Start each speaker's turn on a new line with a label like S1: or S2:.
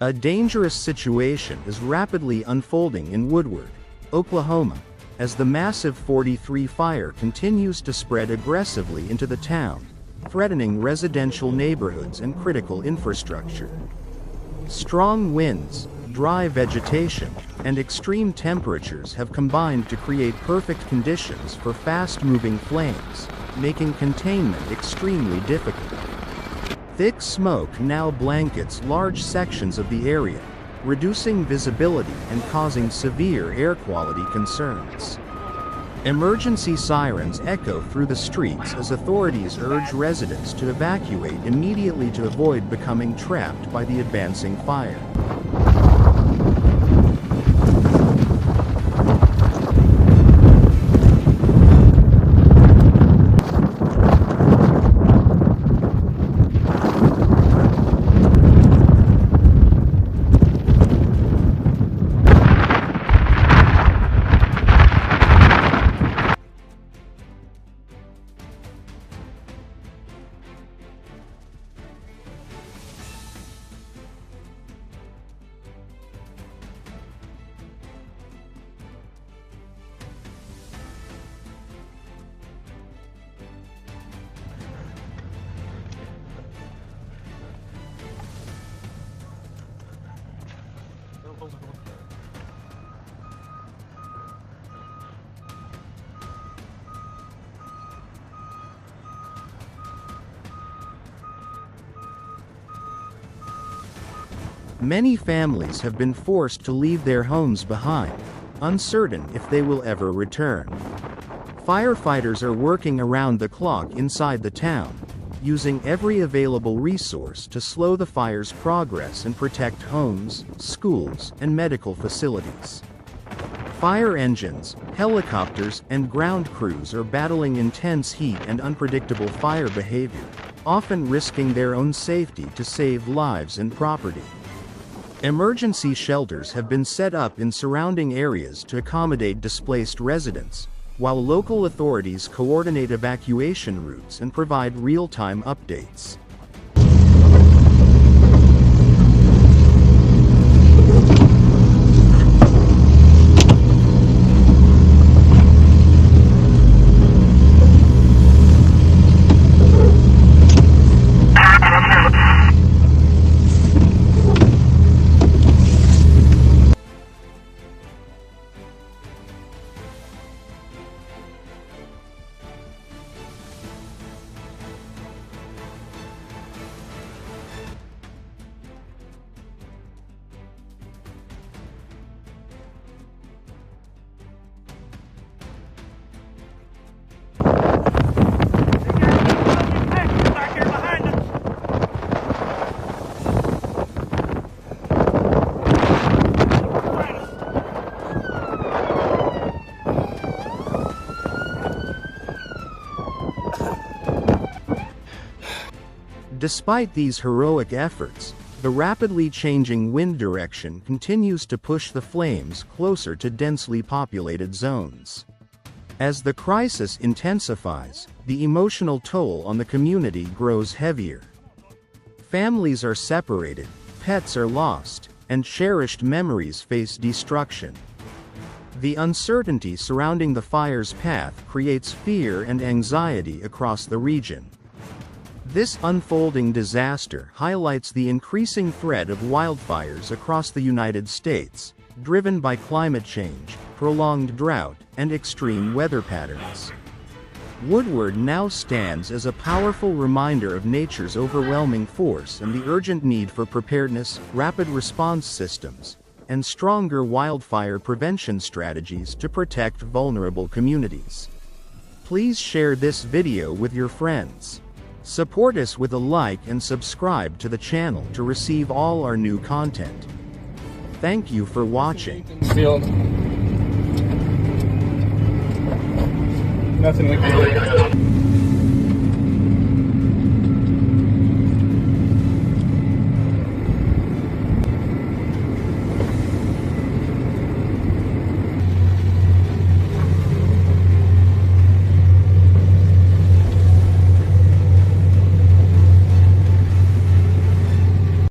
S1: A dangerous situation is rapidly unfolding in Woodward, Oklahoma, as the massive 43 fire continues to spread aggressively into the town, threatening residential neighborhoods and critical infrastructure. Strong winds, dry vegetation, and extreme temperatures have combined to create perfect conditions for fast-moving flames, making containment extremely difficult. Thick smoke now blankets large sections of the area, reducing visibility and causing severe air quality concerns. Emergency sirens echo through the streets as authorities urge residents to evacuate immediately to avoid becoming trapped by the advancing fire. Many families have been forced to leave their homes behind, uncertain if they will ever return. Firefighters are working around the clock inside the town, using every available resource to slow the fire's progress and protect homes, schools, and medical facilities. Fire engines, helicopters, and ground crews are battling intense heat and unpredictable fire behavior, often risking their own safety to save lives and property. Emergency shelters have been set up in surrounding areas to accommodate displaced residents, while local authorities coordinate evacuation routes and provide real-time updates. Despite these heroic efforts, the rapidly changing wind direction continues to push the flames closer to densely populated zones. As the crisis intensifies, the emotional toll on the community grows heavier. Families are separated, pets are lost, and cherished memories face destruction. The uncertainty surrounding the fire's path creates fear and anxiety across the region. This unfolding disaster highlights the increasing threat of wildfires across the United States, driven by climate change, prolonged drought, and extreme weather patterns. Woodward now stands as a powerful reminder of nature's overwhelming force and the urgent need for preparedness, rapid response systems, and stronger wildfire prevention strategies to protect vulnerable communities. Please share this video with your friends. Support us with a like and subscribe to the channel to receive all our new content. Thank you for watching.
S2: Field. Nothing we can do.